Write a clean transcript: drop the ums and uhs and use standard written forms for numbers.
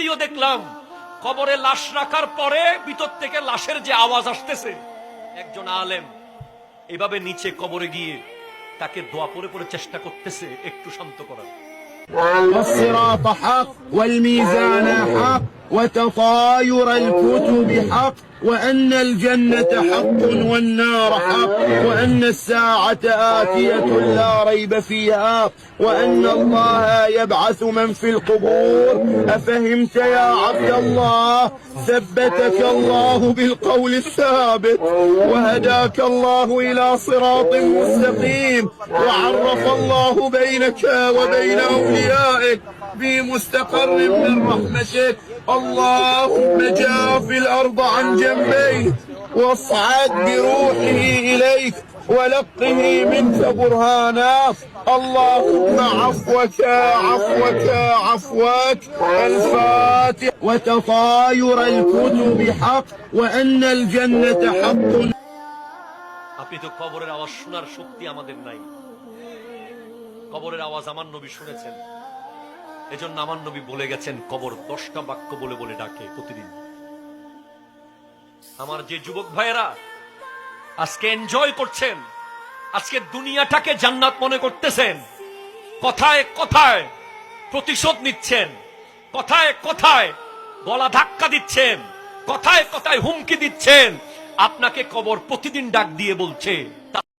ভিডিও দেখলাম, কবরে লাশ রাখার পরে ভিতর থেকে লাশের যে আওয়াজ আসতেছে, একজন আলেম এভাবে নিচে কবরে গিয়ে তাকে দোয়া পড়ে পড়ে চেষ্টা করতেছে একটু শান্ত করার। والصراط حق والميزان حق وتطاير الكتب حق وأن الجنة حق والنار حق وأن الساعة آتية لا ريب فيها وأن الله يبعث من في القبور. أفهمت يا عبد الله؟ ثبتك الله بالقول الثابت وهداك الله إلى صراط مستقيم وعرف الله بينك وبين أوليائك في مستقر من رحمتك. اللهم جاف الأرض عن جنبيه واصعد بروحه إليك ولقه منك برهانا. اللهم عفوك عفوك عفوك. الفاتح. وتطاير الكتب حق وأن الجنة حق. আপনি তো কবরের আওয়াজ শোনার শক্তি আমাদের নাই। কবরের আওয়াজ আমার নবী শুনেছেন, এজন্য আমার নবী বলে গেছেন কবর 10টা বাক্য বলে বলে ডাকে প্রতিদিন। আমার যে যুবক ভাইয়েরা আজকে এনজয় করছেন, আজকে দুনিয়াটাকে জান্নাত মনে করতেছেন, কথায় কথায় প্রতিশোধ নিচ্ছেন, কথায় কথায় গলা ধাক্কা দিচ্ছেন, কথায় কথায় হুমকি দিচ্ছেন, আপনাকে কবর প্রতিদিন ডাক দিয়ে বলছে